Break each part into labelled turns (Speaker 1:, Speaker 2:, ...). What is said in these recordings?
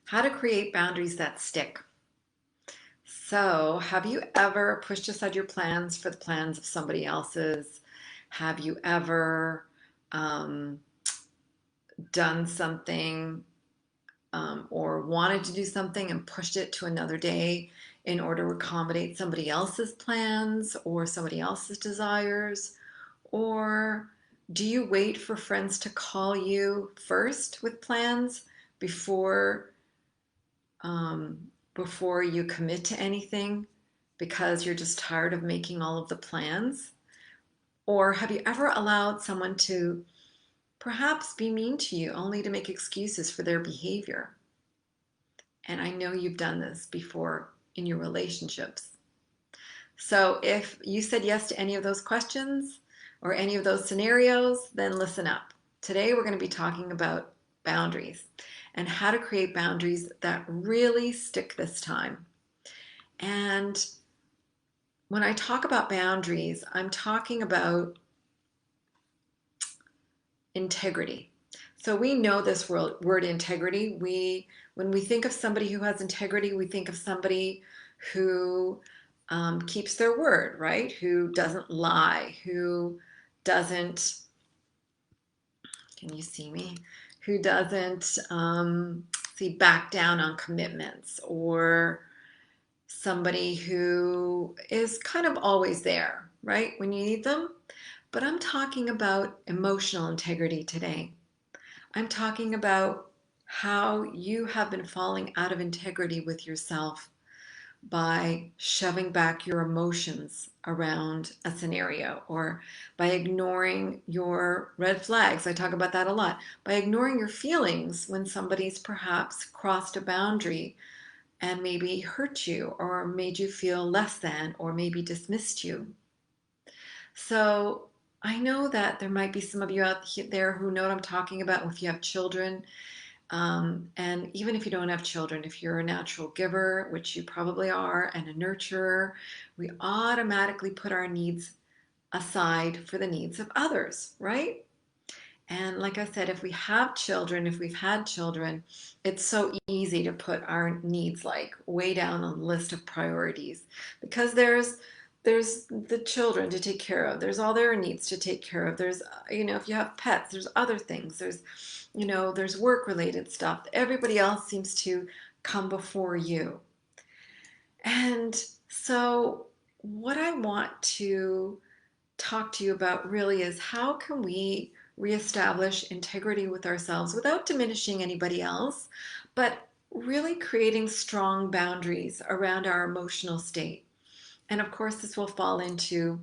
Speaker 1: How to create boundaries that stick. So, have you ever pushed aside your plans for the plans of somebody else's? Have you ever um, done something or wanted to do something and pushed it to another day in order to accommodate somebody else's plans or somebody else's desires? Or do you wait for friends to call you first with plans before um, before you commit to anything because you're just tired of making all of the plans? Or have you ever allowed someone to perhaps be mean to you only to make excuses for their behavior? And I know you've done this before in your relationships. So if you said yes to any of those questions or any of those scenarios, then listen up. Today we're going to be talking about boundaries and how to create boundaries that really stick this time. And when I talk about boundaries, I'm talking about integrity. So we know this word integrity. When we think of somebody who has integrity, we think of somebody who keeps their word, right? Who doesn't lie, who doesn't, can you see me? Who doesn't back down on commitments, or somebody who is kind of always there, right, when you need them. But I'm talking about emotional integrity today. I'm talking about how you have been falling out of integrity with yourself by shoving back your emotions around a scenario, or by ignoring your red flags. I talk about that a lot. By ignoring your feelings when somebody's perhaps crossed a boundary and maybe hurt you or made you feel less than or maybe dismissed you. So I know that there might be some of you out there who know what I'm talking about if you have children. And even if you don't have children, if you're a natural giver, which you probably are, and a nurturer, we automatically put our needs aside for the needs of others, right? And like I said, if we have children, if we've had children, it's so easy to put our needs like way down on the list of priorities because there's the children to take care of. There's all their needs to take care of. There's if you have pets, there's other things. There's work related stuff. Everybody else seems to come before you. And so what I want to talk to you about really is how can we reestablish integrity with ourselves without diminishing anybody else, but really creating strong boundaries around our emotional state. And of course, this will fall into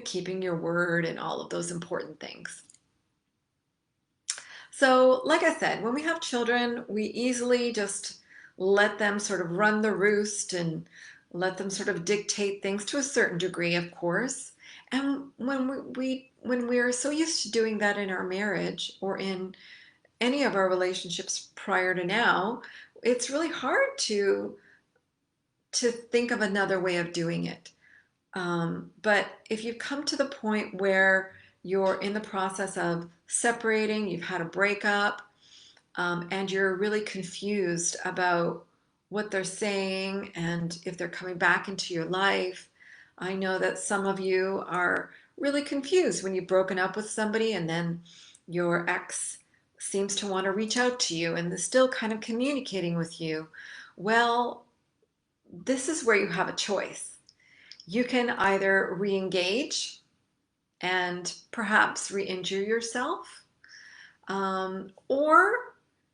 Speaker 1: keeping your word and all of those important things. So, like I said, when we have children, we easily just let them sort of run the roost and let them sort of dictate things to a certain degree, of course. And when we're so used to doing that in our marriage or in any of our relationships prior to now, it's really hard to think of another way of doing it. But if you come to the point where you're in the process of separating, you've had a breakup, and you're really confused about what they're saying and if they're coming back into your life. I know that some of you are really confused when you've broken up with somebody and then your ex seems to want to reach out to you and is still kind of communicating with you. Well, this is where you have a choice. You can either re-engage and perhaps re-injure yourself, or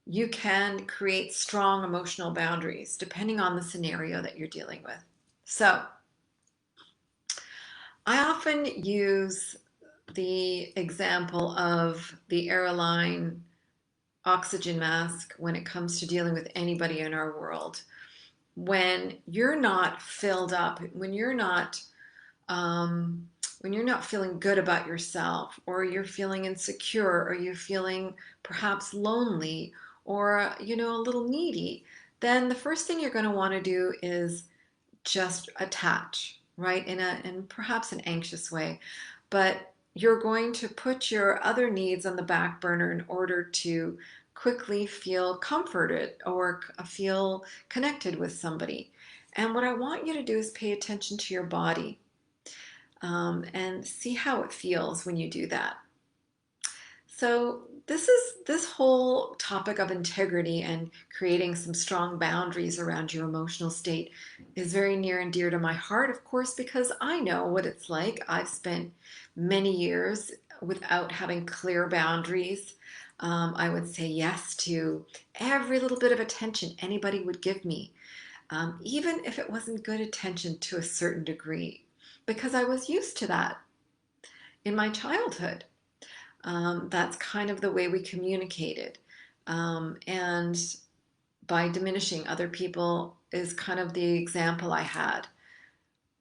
Speaker 1: you can create strong emotional boundaries depending on the scenario that you're dealing with. So I often use the example of the airline oxygen mask when it comes to dealing with anybody in our world. When you're not filled up, um, when you're not feeling good about yourself, or you're feeling insecure, or you're feeling perhaps lonely, or a little needy, then the first thing you're going to want to do is just attach, right? In perhaps an anxious way, but you're going to put your other needs on the back burner in order to quickly feel comforted or feel connected with somebody. And what I want you to do is pay attention to your body, and see how it feels when you do that. So this whole topic of integrity and creating some strong boundaries around your emotional state is very near and dear to my heart, of course, because I know what it's like. I've spent many years without having clear boundaries. I would say yes to every little bit of attention anybody would give me, even if it wasn't good attention to a certain degree, because I was used to that in my childhood. That's kind of the way we communicated. And by diminishing other people is kind of the example I had.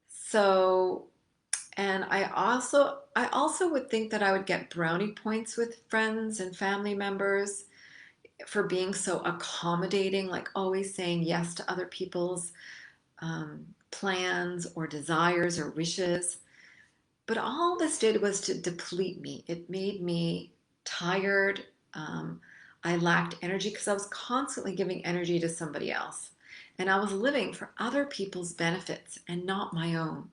Speaker 1: So, and I also would think that I would get brownie points with friends and family members for being so accommodating, like always saying yes to other people's plans or desires or wishes. But all this did was to deplete me. It made me tired. I lacked energy because I was constantly giving energy to somebody else. And I was living for other people's benefits and not my own.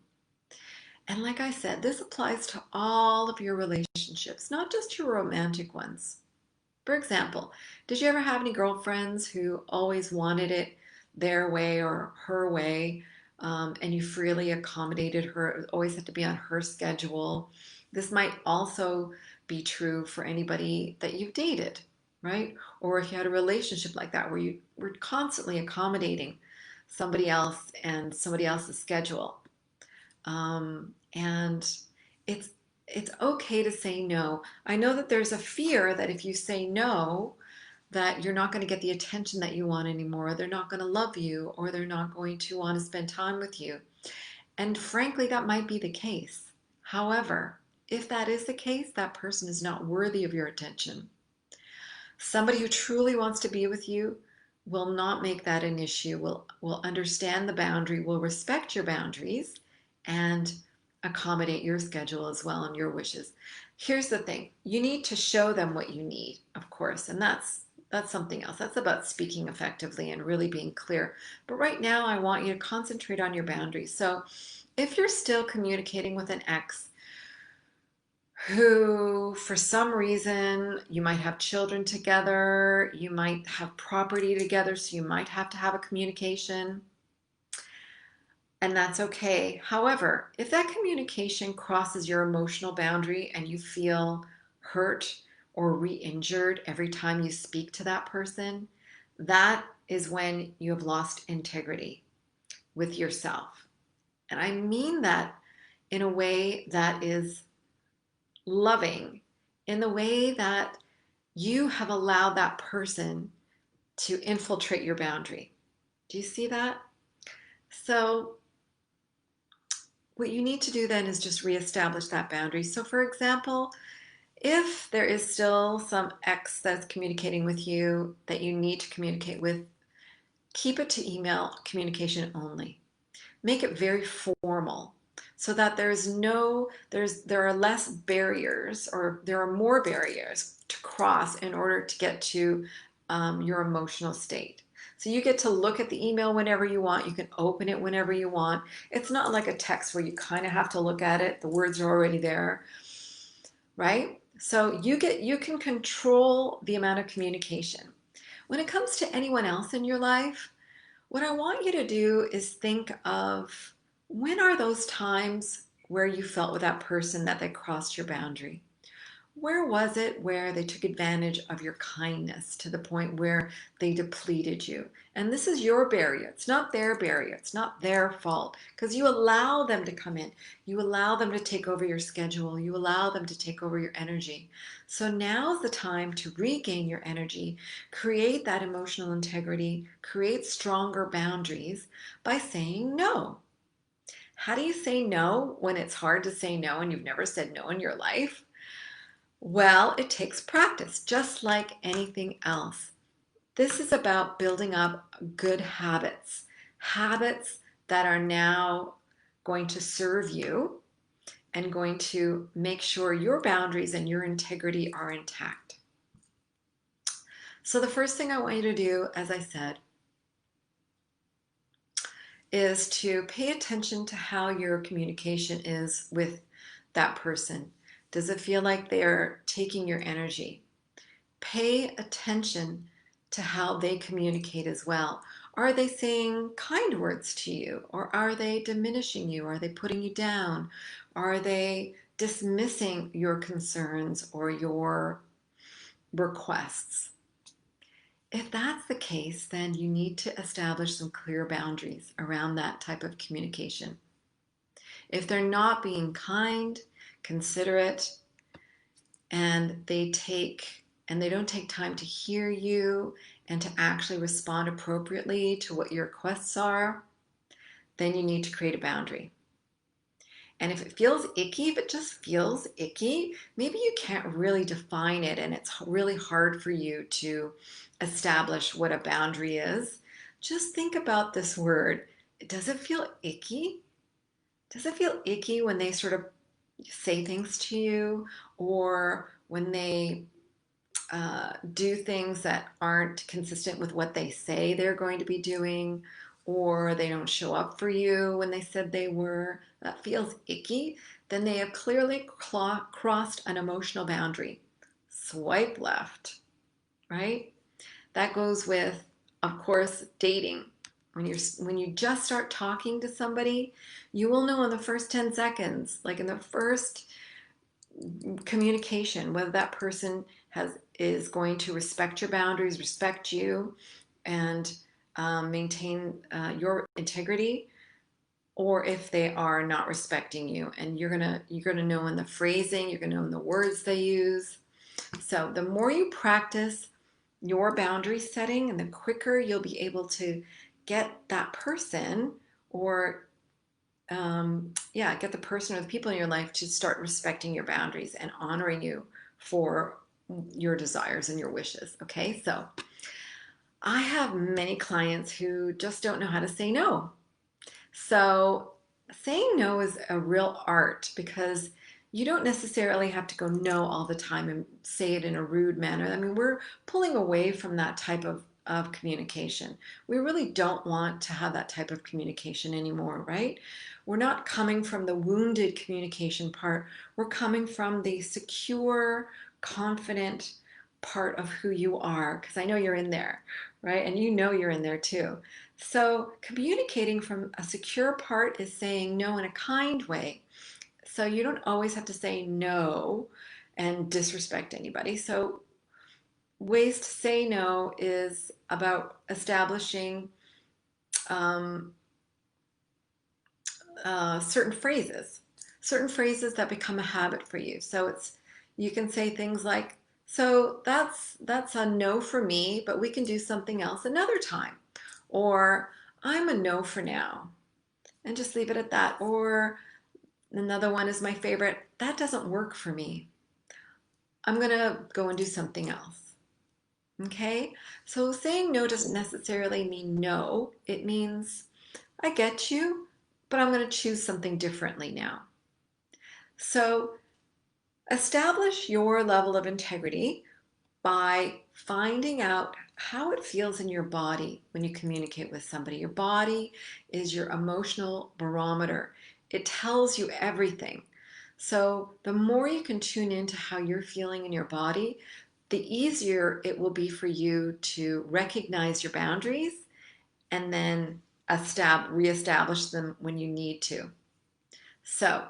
Speaker 1: And like I said, this applies to all of your relationships, not just your romantic ones. For example, did you ever have any girlfriends who always wanted it their way or her way, and you freely accommodated her? It always had to be on her schedule. This might also be true for anybody that you've dated, right? Or if you had a relationship like that where you were constantly accommodating somebody else and somebody else's schedule. And it's it's okay to say no. I know that there's a fear that if you say no, that you're not going to get the attention that you want anymore, or they're not going to love you, or they're not going to want to spend time with you. And frankly, that might be the case. However, if that is the case, that person is not worthy of your attention. Somebody who truly wants to be with you will not make that an issue, will understand the boundary, will respect your boundaries, and accommodate your schedule as well and your wishes. Here's the thing. You need to show them what you need, of course, and that's something else. That's about speaking effectively and really being clear. But right now, I want you to concentrate on your boundaries. So if you're still communicating with an ex who, for some reason, you might have children together, you might have property together, so you might have to have a communication, and that's okay. However, if that communication crosses your emotional boundary and you feel hurt or re-injured every time you speak to that person, that is when you have lost integrity with yourself. And I mean that in a way that is loving, in the way that you have allowed that person to infiltrate your boundary. Do you see that? So, what you need to do then is just reestablish that boundary. So, for example, if there is still some ex that's communicating with you that you need to communicate with, keep it to email communication only. Make it very formal so that there are less barriers, or there are more barriers to cross in order to get to your emotional state. So you get to look at the email whenever you want. You can open it whenever you want. It's not like a text where you kind of have to look at it. The words are already there, right? So you can control the amount of communication. When it comes to anyone else in your life, what I want you to do is think of, when are those times where you felt with that person that they crossed your boundary? Where was it where they took advantage of your kindness to the point where they depleted you? And this is your barrier. It's not their barrier. It's not their fault, because you allow them to come in. You allow them to take over your schedule. You allow them to take over your energy. So now's the time to regain your energy, create that emotional integrity, create stronger boundaries by saying no. How do you say no when it's hard to say no and you've never said no in your life? Well, it takes practice, just like anything else. This is about building up good habits, habits that are now going to serve you and going to make sure your boundaries and your integrity are intact. So the first thing I want you to do, as I said, is to pay attention to how your communication is with that person. Does it feel like they're taking your energy? Pay attention to how they communicate as well. Are they saying kind words to you, or are they diminishing you? Are they putting you down? Are they dismissing your concerns or your requests? If that's the case, then you need to establish some clear boundaries around that type of communication. If they're not being kind, considerate, and they don't take time to hear you and to actually respond appropriately to what your requests are, then you need to create a boundary. And if it feels icky, if it just feels icky, maybe you can't really define it and it's really hard for you to establish what a boundary is. Just think about this word. Does it feel icky? Does it feel icky when they sort of say things to you, or when they do things that aren't consistent with what they say they're going to be doing, or they don't show up for you when they said they were? That feels icky. Then they have clearly crossed an emotional boundary. Swipe left, right? That goes with, of course, dating. When you just start talking to somebody, you will know in the first 10 seconds, like in the first communication, whether that person is going to respect your boundaries, respect you, and maintain your integrity, or if they are not respecting you. And you're gonna know in the phrasing, you're gonna know in the words they use. So the more you practice your boundary setting, and the quicker you'll be able to get that person, or get the person or the people in your life to start respecting your boundaries and honoring you for your desires and your wishes. Okay, so I have many clients who just don't know how to say no. So saying no is a real art, because you don't necessarily have to go no all the time and say it in a rude manner. I mean, we're pulling away from that type of communication. We really don't want to have that type of communication anymore, right? We're not coming from the wounded communication part. We're coming from the secure, confident part of who you are, because I know you're in there, right? And you know you're in there too. So communicating from a secure part is saying no in a kind way. So you don't always have to say no and disrespect anybody. So ways to say no is about establishing um, certain phrases that become a habit for you. So you can say things like, "So that's a no for me, but we can do something else another time," or "I'm a no for now," and just leave it at that. Or another one is my favorite: "That doesn't work for me. I'm gonna go and do something else." Okay? So saying no doesn't necessarily mean no. It means, I get you, but I'm going to choose something differently now. So establish your level of integrity by finding out how it feels in your body when you communicate with somebody. Your body is your emotional barometer. It tells you everything. So the more you can tune into how you're feeling in your body, the easier it will be for you to recognize your boundaries and then reestablish them when you need to. So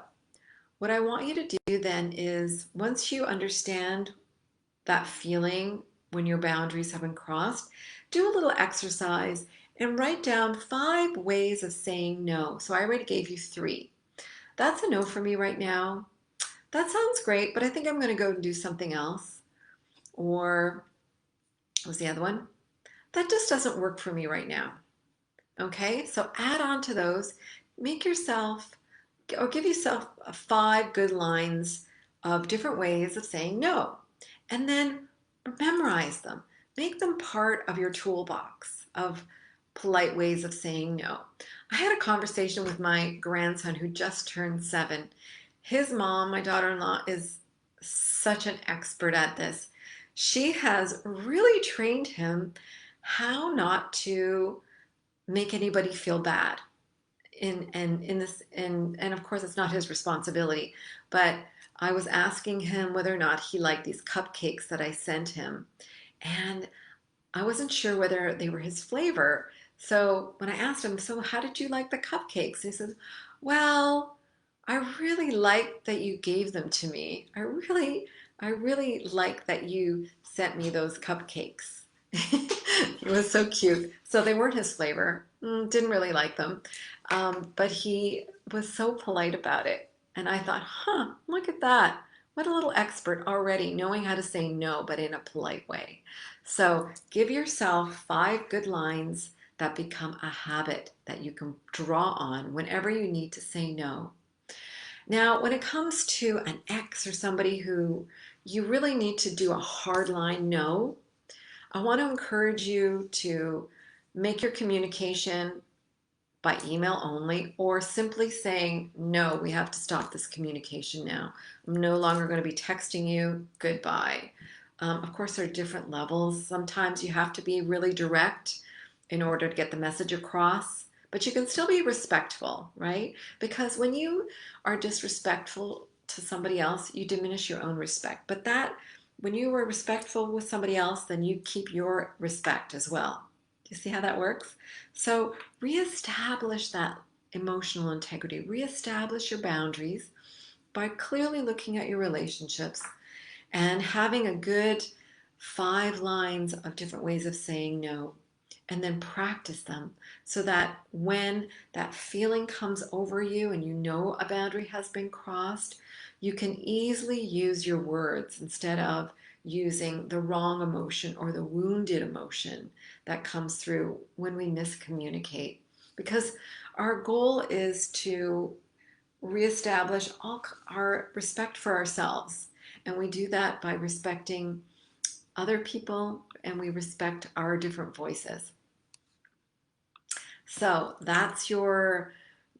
Speaker 1: what I want you to do then is, once you understand that feeling when your boundaries have been crossed, do a little exercise and write down 5 ways of saying no. So I already gave you 3. That's a no for me right now. That sounds great, but I think I'm going to go and do something else. Or what was the other one? That just doesn't work for me right now. Okay, so add on to those. Make yourself, or give yourself 5 good lines of different ways of saying no. And then memorize them. Make them part of your toolbox of polite ways of saying no. I had a conversation with my grandson who just turned 7. His mom, my daughter-in-law, is such an expert at this. She has really trained him how not to make anybody feel bad. In this and of course it's not his responsibility, but I was asking him whether or not he liked these cupcakes that I sent him, and I wasn't sure whether they were his flavor. So when I asked him, so how did you like the cupcakes? He says, well, I really like that you gave them to me. I really like that you sent me those cupcakes. It was so cute. So they weren't his flavor. Didn't really like them. But he was so polite about it. And I thought, huh, look at that. What a little expert already knowing how to say no, but in a polite way. So give yourself 5 good lines that become a habit that you can draw on whenever you need to say no. Now, when it comes to an ex or somebody who you really need to do a hard line no, I want to encourage you to make your communication by email only, or simply saying, no, we have to stop this communication now. I'm no longer going to be texting you. Goodbye. Of course, there are different levels. Sometimes you have to be really direct in order to get the message across, but you can still be respectful, right? Because when you are disrespectful to somebody else, you diminish your own respect. But that, when you are respectful with somebody else, then you keep your respect as well. Do you see how that works? So reestablish that emotional integrity, reestablish your boundaries by clearly looking at your relationships and having a good 5 lines of different ways of saying no, and then practice them so that when that feeling comes over you and you know a boundary has been crossed, you can easily use your words instead of using the wrong emotion or the wounded emotion that comes through when we miscommunicate. Because our goal is to reestablish all our respect for ourselves. And we do that by respecting other people and we respect our different voices. So that's your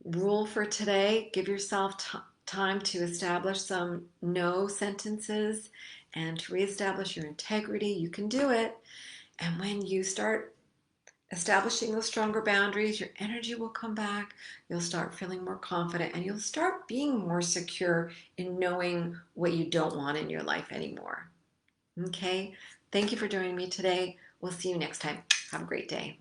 Speaker 1: rule for today. Give yourself time to establish some no sentences and to reestablish your integrity. You can do it. And when you start establishing those stronger boundaries, your energy will come back. You'll start feeling more confident and you'll start being more secure in knowing what you don't want in your life anymore. Okay? Thank you for joining me today. We'll see you next time. Have a great day.